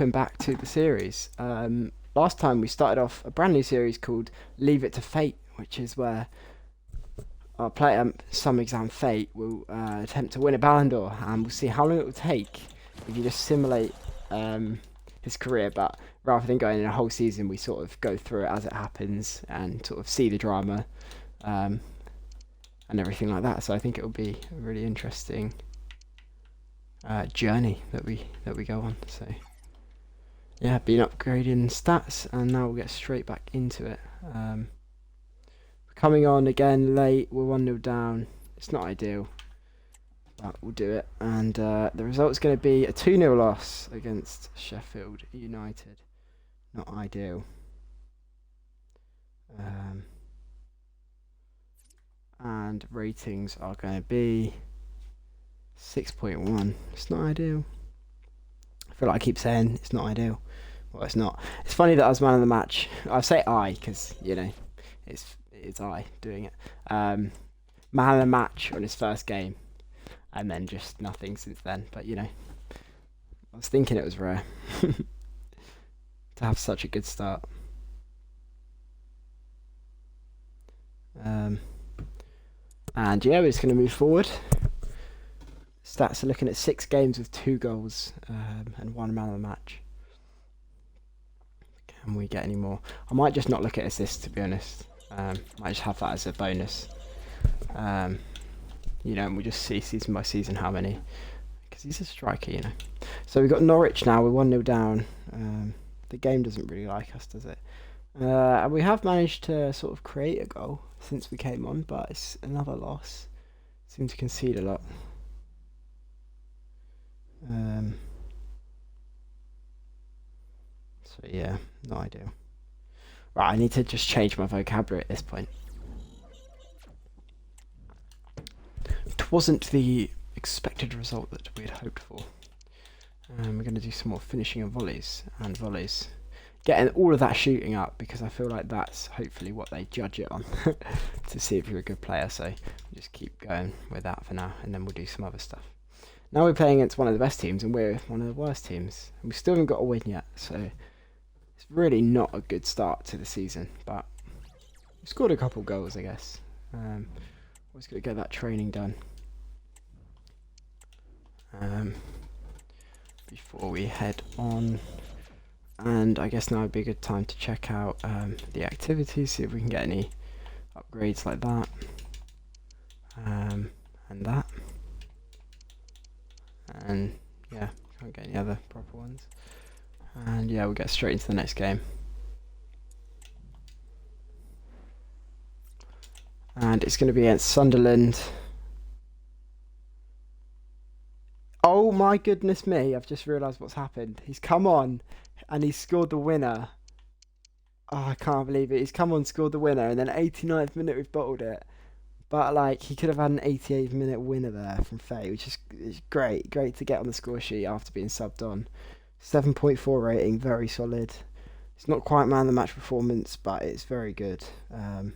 Going back to the series. Last time we started off a brand new series called Leave It to Fate, which is where our player, some exam fate, will attempt to win a Ballon d'Or, and we'll see how long it will take if you just simulate his career. But rather than going in a whole season, we sort of go through it as it happens and sort of see the drama um, and everything like that. So I think it will be a really interesting journey that we go on. So. Yeah, been upgrading stats, and now we'll get straight back into it. Coming on again late, we're 1-0 down. It's not ideal, but we'll do it. And the result's going to be a 2-0 loss against Sheffield United. Not ideal. And ratings are going to be 6.1. It's not ideal. I feel like I keep saying it's not ideal. Well, it's not. It's funny that I was man of the match. I say I because, you know, it's I doing it. Man of the match on his first game, and then just nothing since then. But, you know, I was thinking it was rare to have such a good start. And yeah, we're just going to move forward. Stats are looking at 6 games with 2 goals and 1 man of the match. Can we get any more? I might just not look at assists, to be honest. Might just have that as a bonus. You know, and we'll just see season by season how many. Because he's a striker, you know. So we've got Norwich now. We're 1-0 down. The game doesn't really like us, does it? And we have managed to sort of create a goal since we came on, but it's another loss. Seem to concede a lot. So yeah, no idea. Right, I need to just change my vocabulary at this point. It wasn't the expected result that we had hoped for. We're going to do some more finishing of volleys and volleys. Getting all of that shooting up, because I feel like that's hopefully what they judge it on to see if you're a good player. So we'll just keep going with that for now, and then we'll do some other stuff. Now we're playing against one of the best teams, and we're one of the worst teams. And we still haven't got a win yet, so it's really not a good start to the season. But we scored a couple goals, I guess. Always got to get that training done before we head on. And I guess now would be a good time to check out the activities, see if we can get any upgrades like that and that. And yeah, can't get any other proper ones. And yeah, we'll get straight into the next game. And it's going to be against Sunderland. Oh my goodness me, I've just realised what's happened. He's come on and he's scored the winner. Oh, I can't believe it. He's come on, scored the winner, and then 89th minute we've bottled it. But like, he could have had an 88th minute winner there from Faye, which is great. Great to get on the score sheet after being subbed on. 7.4 rating, very solid. It's not quite man of the match performance, but it's very good. And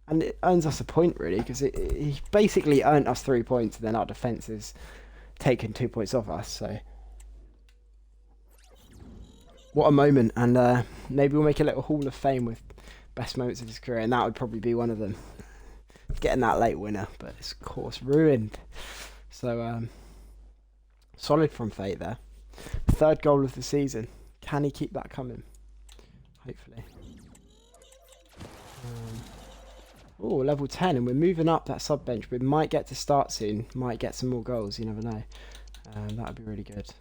it earns us a point, really, because he basically earned us 3 points, and then our defence has taken 2 points off us. So what a moment. And maybe we'll make a little Hall of Fame with best moments of his career, and that would probably be one of them. Getting that late winner, but it's of course ruined. So solid from Fate there. 3rd goal of the season. Can he keep that coming? Hopefully. Oh, level 10, and we're moving up that sub bench. We might get to start soon. Might get some more goals. You never know. That would be really good.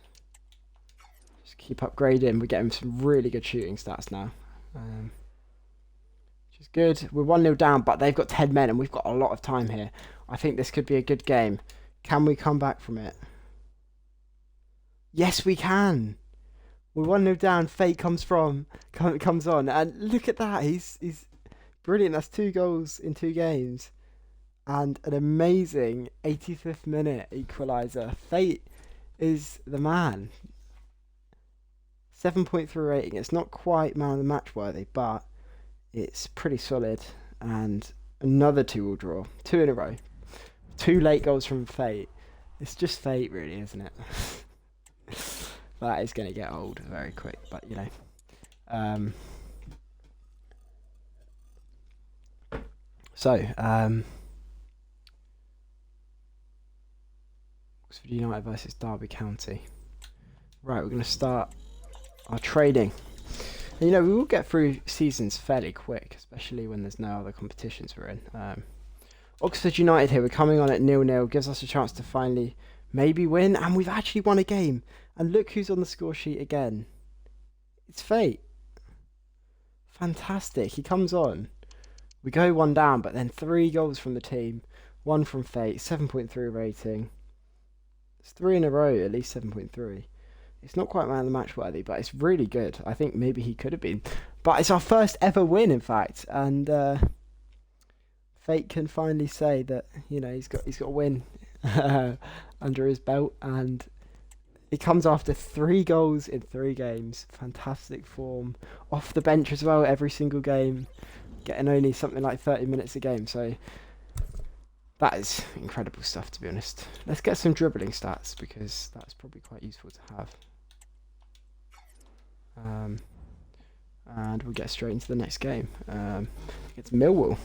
Just keep upgrading. We're getting some really good shooting stats now. Which is good. We're 1-0 down, but they've got 10 men, and we've got a lot of time here. I think this could be a good game. Can we come back from it? Yes, we can. We're 1-0 down. Fate comes on, and look at that. He's brilliant. That's 2 goals in 2 games, and an amazing 85th minute equaliser. Fate is the man. 7.3 rating. It's not quite man of the match worthy, but it's pretty solid. And another 2-2 draw. 2 in a row. 2 late goals from Fate. It's just Fate, really, isn't it? That is going to get old very quick, but you know. Oxford United versus Derby County. Right, we're going to start our trading. And, you know, we will get through seasons fairly quick, especially when there's no other competitions we're in. Oxford United here, we're coming on at 0-0, gives us a chance to finally maybe win, and we've actually won a game. And look who's on the score sheet again. It's Fate. Fantastic. He comes on. We go 1 down, but then 3 goals from the team, 1 from Fate, 7.3 rating. It's 3 in a row, at least 7.3. It's not quite man of the match worthy, but it's really good. I think maybe he could have been. But it's our first ever win, in fact. And Fate can finally say that, you know, he's got a win under his belt. And it comes after 3 goals in 3 games. Fantastic form. Off the bench as well, every single game. Getting only something like 30 minutes a game. So that is incredible stuff, to be honest. Let's get some dribbling stats, because that's probably quite useful to have. And we'll get straight into the next game. It's Millwall,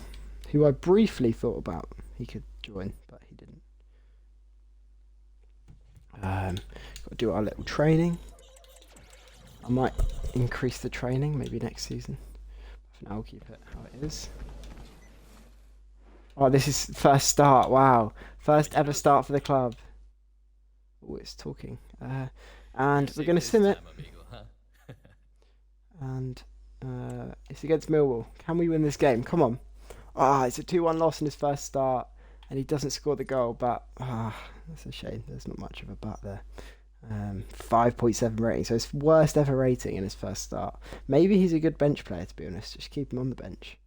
who I briefly thought about he could join, but he didn't. Got to do our little training. I might increase the training maybe next season. For now, I'll keep it how it is. Oh, this is first start. Wow, first ever start for the club. Oh, it's talking. And we're going to sim it. And it's against Millwall. Can we win this game? Come on. It's a 2-1 loss in his first start, and he doesn't score the goal, but that's a shame. There's not much of a but there. 5.7 rating, so his worst ever rating in his first start. Maybe he's a good bench player, to be honest. Just keep him on the bench.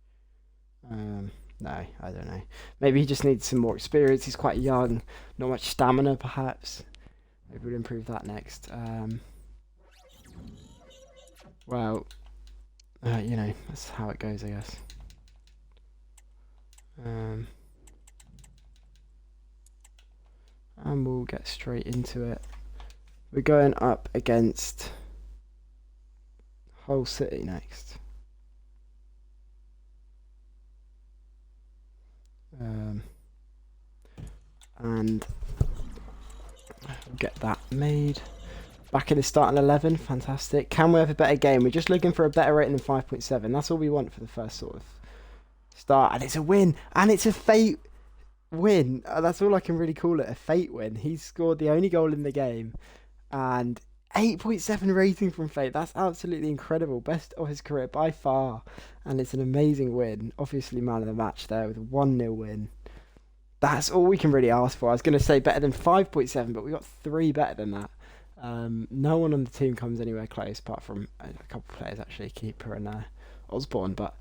No, I don't know. Maybe he just needs some more experience. He's quite young. Not much stamina, perhaps. Maybe we'll improve that next. Well, you know, that's how it goes, I guess. And we'll get straight into it. We're going up against Hull City next. And we'll get that made. Back in the starting 11, fantastic. Can we have a better game? We're just looking for a better rating than 5.7. That's all we want for the first sort of start. And it's a win. And it's a Fate win. That's all I can really call it, a Fate win. He scored the only goal in the game. And 8.7 rating from Fate. That's absolutely incredible. Best of his career by far. And it's an amazing win. Obviously man of the match there with a 1-0 win. That's all we can really ask for. I was going to say better than 5.7, but we got 3 better than that. No one on the team comes anywhere close, apart from a couple of players actually, Keeper and Osborne. But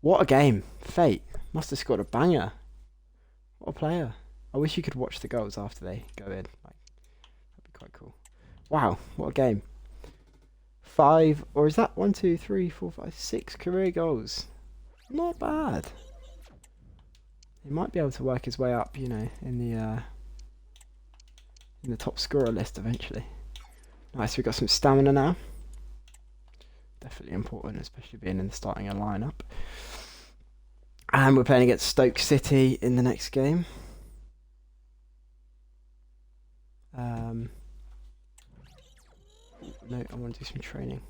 what a game! Fate must have scored a banger. What a player! I wish you could watch the goals after they go in. Like, that'd be quite cool. Wow, what a game! 5, or is that 1, 2, 3, 4, 5, 6 career goals? Not bad. He might be able to work his way up, you know, in the top scorer list eventually. Nice, we've got some stamina now. Definitely important, especially being in the starting lineup. And we're playing against Stoke City in the next game. No, I want to do some training.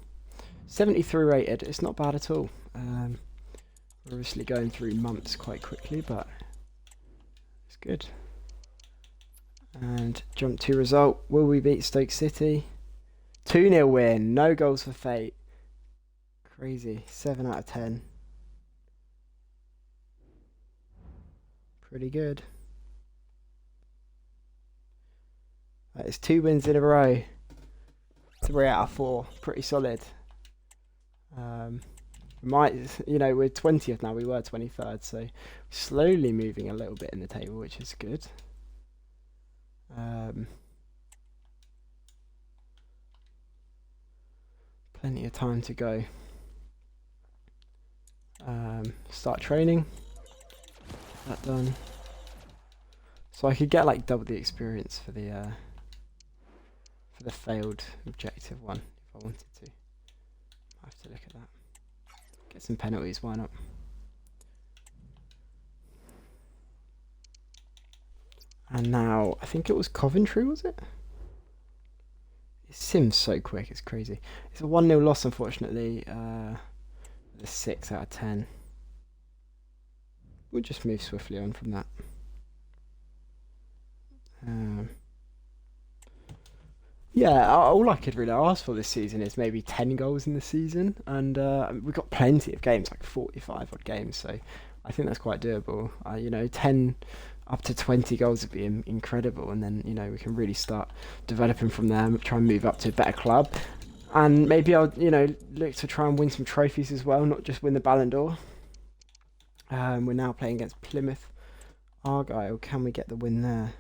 73 rated, it's not bad at all. We're obviously going through months quite quickly, but it's good. And jump to result. Will we beat Stoke City? 2-0 win. No goals for Fate. Crazy. 7 out of 10. Pretty good. That is 2 wins in a row. 3 out of 4. Pretty solid. Might, you know, we're 20th now. We were 23rd, so slowly moving a little bit in the table, which is good. Plenty of time to go. Start training. That done. So I could get like double the experience for the for the failed objective one, if I wanted to. I have to look at that. Get some penalties, why not? And now, I think it was Coventry, was it? It sims so quick, it's crazy. It's a 1-0 loss, unfortunately. A 6 out of 10. We'll just move swiftly on from that. Yeah, all I could really ask for this season is maybe 10 goals in the season. And we've got plenty of games, like 45 odd games. So I think that's quite doable. 10 up to 20 goals would be incredible, and then we can really start developing from there, try and move up to a better club, and maybe I'll look to try and win some trophies as well, not just win the Ballon d'Or. We're now playing against Plymouth Argyle. Can we get the win there?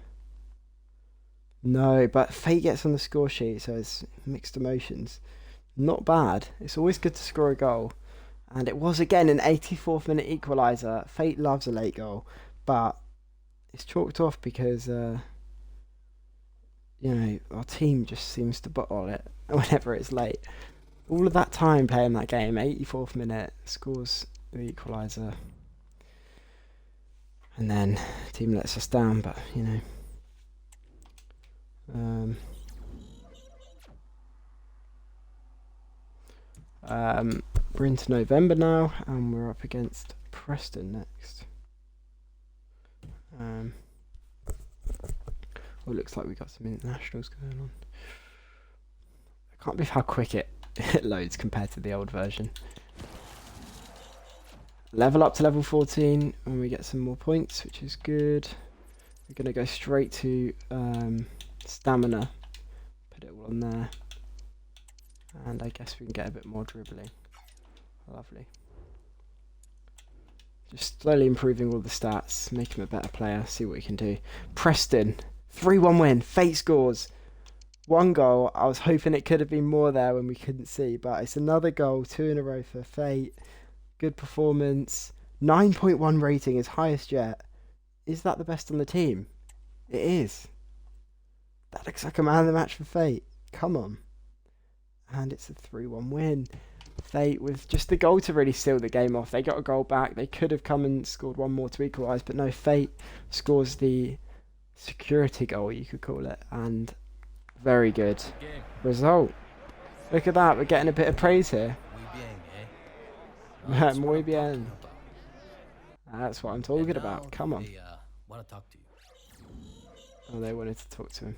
No, but Fate gets on the score sheet, so it's mixed emotions. Not bad. It's always good to score a goal, and it was again an 84th minute equaliser. Fate loves a late goal, but it's chalked off because our team just seems to bottle it whenever it's late. All of that time playing that game, 84th minute, scores the equaliser, and then the team lets us down. But we're into November now, and we're up against Preston next. It looks like we got some internationals going on. I can't believe how quick it loads compared to the old version. Level up to level 14 when we get some more points, which is good. We're going to go straight to stamina. Put it all on there. And I guess we can get a bit more dribbling. Lovely. Just slowly improving all the stats, make him a better player, see what he can do. Preston, 3-1 win, Fate scores. 1 goal, I was hoping it could have been more there when we couldn't see, but it's another goal, 2 in a row for Fate. Good performance, 9.1 rating, his highest yet. Is that the best on the team? It is. That looks like a man of the match for Fate. Come on. And it's a 3-1 win. Fate with just the goal to really seal the game off. They got a goal back. They could have come and scored one more to equalise, but no, Fate scores the security goal, you could call it, and very good result. Look at that, we're getting a bit of praise here. Muy bien. That's what I'm talking about. Come on. Want to talk to you. Oh, they wanted to talk to him.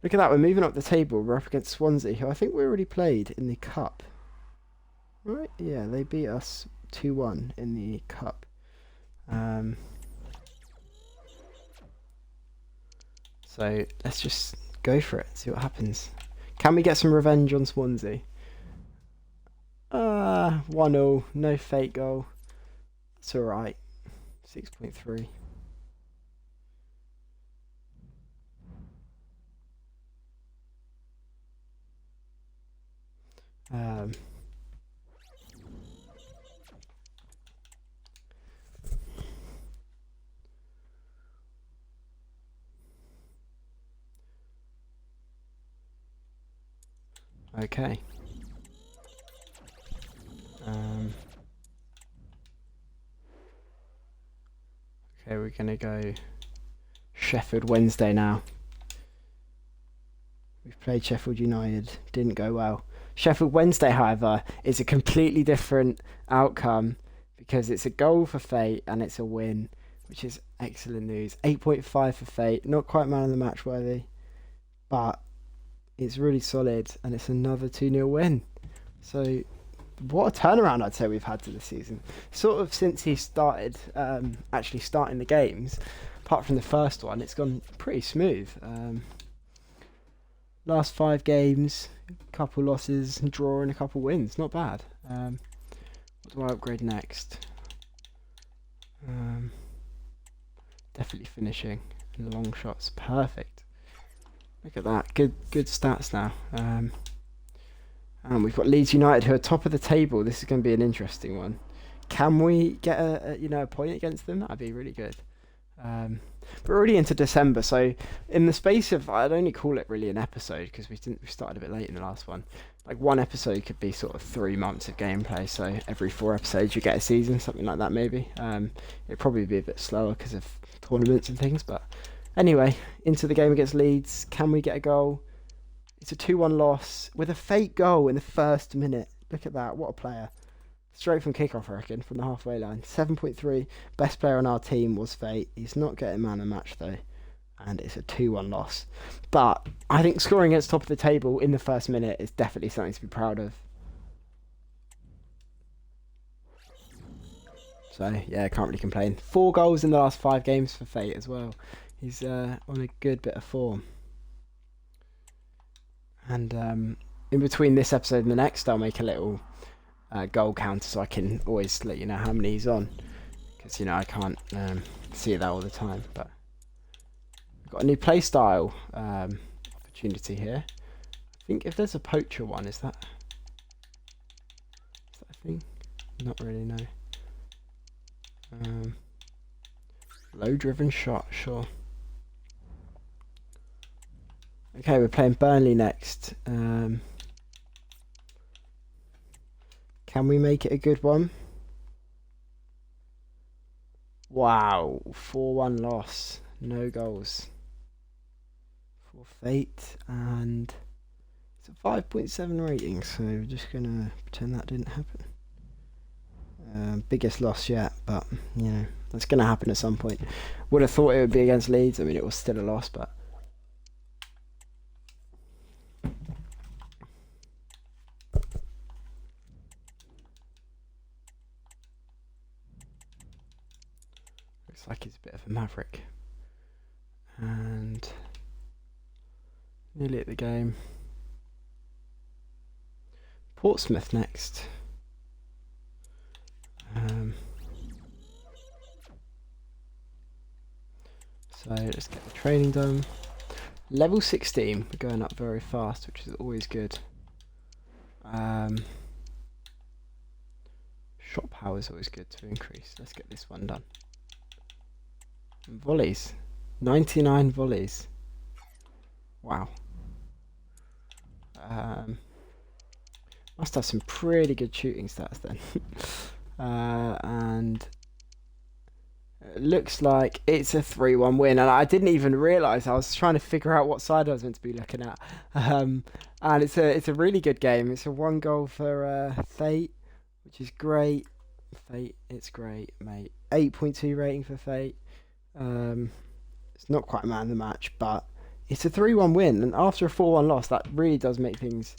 Look at that, we're moving up the table. We're up against Swansea, who I think we already played in the Cup. Right? Yeah, they beat us 2-1 in the Cup. So let's just go for it, see what happens. Can we get some revenge on Swansea? 1-0, no Fate goal. It's alright. 6.3. Okay. Okay, we're gonna go Sheffield Wednesday now. We've played Sheffield United, didn't go well. Sheffield Wednesday, however, is a completely different outcome because it's a goal for Fate and it's a win, which is excellent news. 8.5 for Fate, not quite man of the match worthy, but it's really solid and it's another 2-0 win. So what a turnaround I'd say we've had to this season. Sort of since he started actually starting the games, apart from the first one, it's gone pretty smooth. Last 5 games, a couple losses, draw and a couple wins. Not bad. What do I upgrade next? Definitely finishing and long shots. Perfect. Look at that. Good stats now. And we've got Leeds United, who are top of the table. This is going to be an interesting one. Can we get a point against them? That'd be really good. we're already into December, so in the space of, I'd only call it really an episode because we started a bit late in the last one. Like one episode could be sort of 3 months of gameplay, so every 4 episodes you get a season, something like that maybe. It'd probably be a bit slower because of tournaments and things, but anyway, into the game against Leeds. Can we get a goal? It's a 2-1 loss with a fake goal in the first minute. Look at that, what a player. Straight from kickoff, I reckon, from the halfway line. 7.3, best player on our team was Fate. He's not getting man of the match though, and it's a 2-1 loss. But I think scoring against top of the table in the first minute is definitely something to be proud of. So yeah, can't really complain. 4 goals in the last 5 games for Fate as well. He's on a good bit of form. And in between this episode and the next, I'll make a little goal counter so I can always let you know how many he's on. Because, you know, I can't see that all the time. But I've got a new playstyle opportunity here. I think if there's a poacher one, is that a thing? Not really, no. Low driven shot, sure. Okay, we're playing Burnley next. Can we make it a good one? Wow, 4-1 loss. No goals for Fate, and it's a 5.7 rating, so we're just gonna pretend that didn't happen. Biggest loss yet, but you know, that's gonna happen at some point. Would have thought it would be against Leeds. I mean, it was still a loss, but looks like he's a bit of a maverick. And nearly at the game. Portsmouth next. So let's get the training done. Level 16, we're going up very fast, which is always good. Shot power is always good to increase. Let's get this one done. And volleys, 99 volleys. Wow. Must have some pretty good shooting stats then. And it looks like it's a 3-1 win, and I didn't even realise. I was trying to figure out what side I was meant to be looking at. And it's a really good game. It's a 1 goal for Fate, which is great. Fate, it's great, mate. 8.2 rating for Fate. It's not quite a man of the match, but it's a 3-1 win, and after a 4-1 loss, that really does make things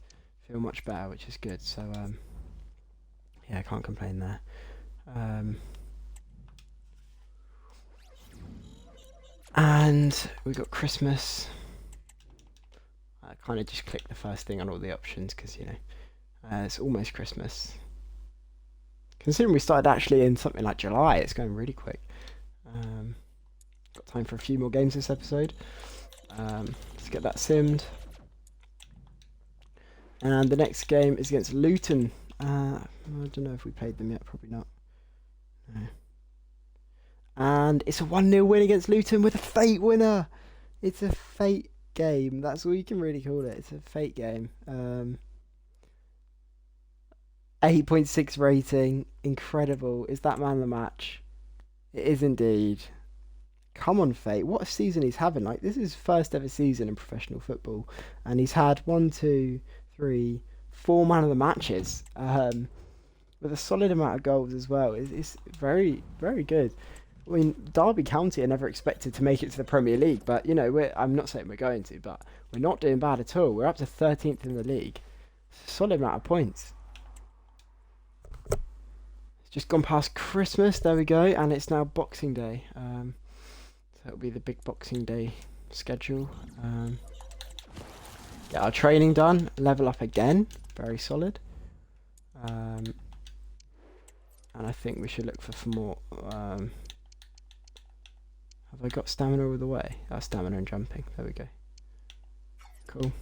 feel much better, which is good. So yeah, I can't complain there. And we got Christmas. I kind of just clicked the first thing on all the options because, you know, it's almost Christmas. Considering we started actually in something like July, it's going really quick. Got time for a few more games this episode. Let's get that simmed. And the next game is against Luton. I don't know if we played them yet, probably not. No. And it's a 1-0 win against Luton with a Fate winner. It's a Fate game. That's all you can really call it. It's a Fate game. 8.6 rating. Incredible. Is that man of the match? It is indeed. Come on, Fate. What a season he's having. Like, this is his first ever season in professional football. And he's had 1, 2, 3, 4 man of the matches. With a solid amount of goals as well. It's very, very good. I mean, Derby County are never expected to make it to the Premier League, but, you know, I'm not saying we're going to, but we're not doing bad at all. We're up to 13th in the league. It's a solid amount of points. It's just gone past Christmas, there we go, and it's now Boxing Day. So it'll be the big Boxing Day schedule. Get our training done, level up again, very solid. And I think we should look for some more... have I got stamina all the way? Oh, stamina and jumping. There we go. Cool.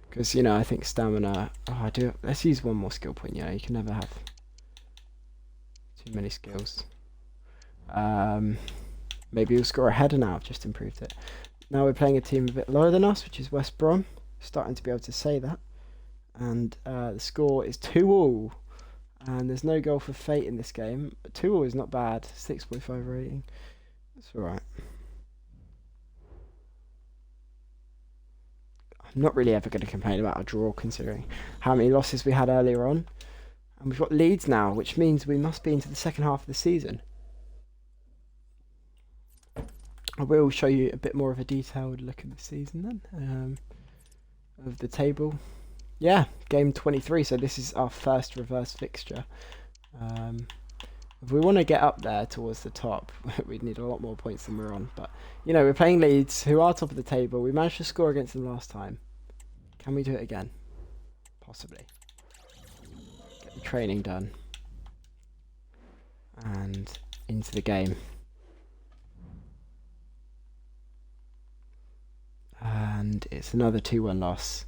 Because, you know, I think stamina... Oh, I do... Let's use one more skill point, you know. You can never have too many skills. Maybe we'll score a header now. I've just improved it. Now we're playing a team a bit lower than us, which is West Brom. Starting to be able to say that. And the score is 2-2. And there's no goal for Fate in this game. 2-2 is not bad. 6.5 rating. That's alright. I'm not really ever going to complain about a draw considering how many losses we had earlier on. And we've got Leeds now, which means we must be into the second half of the season. I will show you a bit more of a detailed look at the season then, of the table. Yeah, game 23, so this is our first reverse fixture. If we want to get up there towards the top, we'd need a lot more points than we're on. But, you know, we're playing Leeds, who are top of the table. We managed to score against them last time. Can we do it again? Possibly. Get the training done. And into the game. And it's another 2-1 loss.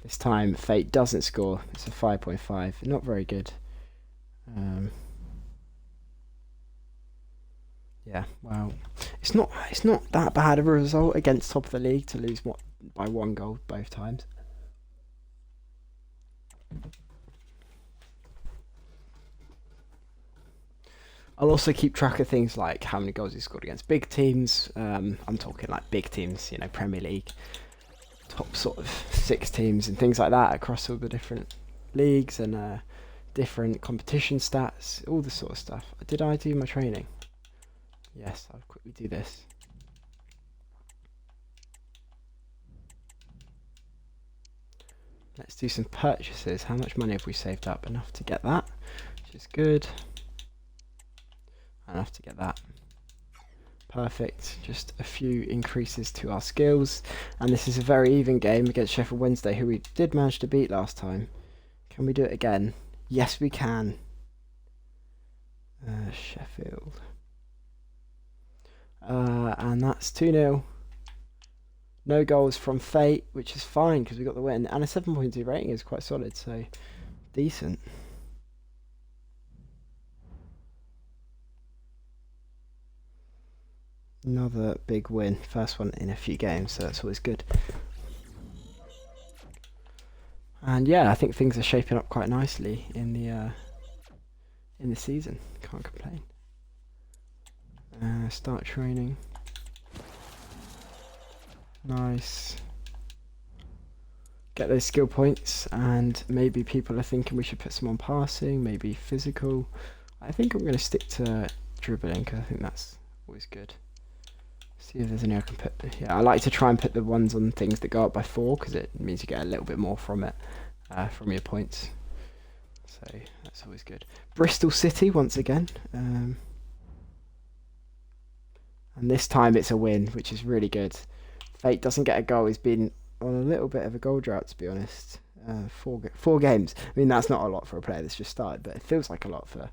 This time Fate doesn't score. It's a 5.5. Not very good. Yeah, well, it's not that bad of a result against top of the league to lose by 1 goal both times. I'll also keep track of things like how many goals he scored against big teams. I'm talking like big teams, you know, Premier League, top sort of 6 teams and things like that across all the different leagues and different competition stats, all this sort of stuff. Did I do my training? Yes, I'll quickly do this. Let's do some purchases. How much money have we saved up? Enough to get that, which is good. Enough to get that. Perfect. Just a few increases to our skills. And this is a very even game against Sheffield Wednesday, who we did manage to beat last time. Can we do it again? Yes, we can. Sheffield. And that's 2-0. No goals from Fate, which is fine because we got the win. And a 7.2 rating is quite solid, so decent. Another big win. First one in a few games, so that's always good. And yeah, I think things are shaping up quite nicely in the season. Can't complain. Start training. Nice. Get those skill points, and maybe people are thinking we should put some on passing, maybe physical. I think I'm going to stick to dribbling because I think that's always good. See if there's any I can put. Yeah, I like to try and put the ones on things that go up by 4 because it means you get a little bit more from it, from your points. So that's always good. Bristol City once again. And this time it's a win, which is really good. Fate doesn't get a goal. He's been on a little bit of a goal drought, to be honest. 4 games. I mean, that's not a lot for a player that's just started, but it feels like a lot for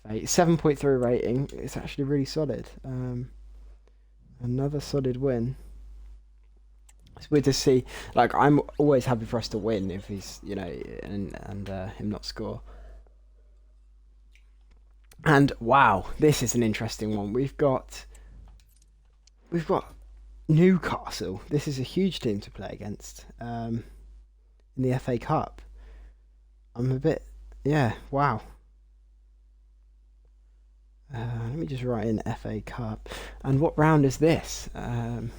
Fate. 7.3 rating. It's actually really solid. Another solid win. It's weird to see. Like, I'm always happy for us to win if he's, you know, and him not score. And wow, this is an interesting one. We've got Newcastle. This is a huge team to play against in the FA Cup. I'm a bit, yeah, wow. Let me just write in FA Cup. And what round is this? Round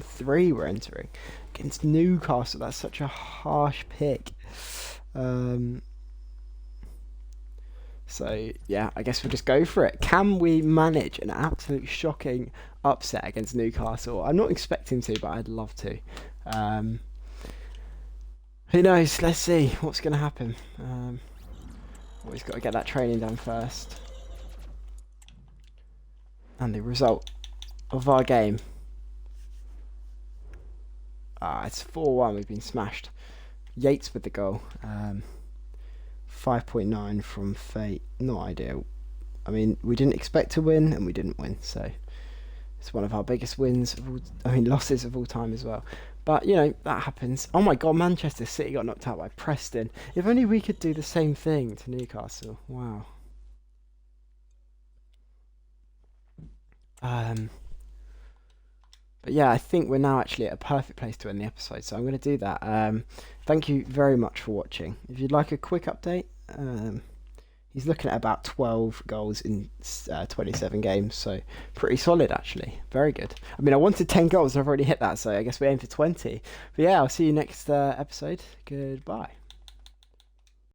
3 we're entering. Against Newcastle. That's such a harsh pick. So, yeah, I guess we'll just go for it. Can we manage an absolute shocking upset against Newcastle? I'm not expecting to, but I'd love to. Who knows? Let's see what's going to happen. Always got to get that training done first. And the result of our game. It's 4-1. We've been smashed. Yates with the goal. 5.9 from Fate. Not ideal. I mean, we didn't expect to win, and we didn't win. So it's one of our biggest wins. Losses of all time as well. But, you know, that happens. Oh my God, Manchester City got knocked out by Preston. If only we could do the same thing to Newcastle. Wow. Um, but yeah, I think we're now actually at a perfect place to end the episode, so I'm going to do that. Thank you very much for watching. If you'd like a quick update, he's looking at about 12 goals in 27 games, so pretty solid actually. Very good. I mean, I wanted 10 goals, I've already hit that, so I guess we aim for 20. But yeah, I'll see you next episode. Goodbye.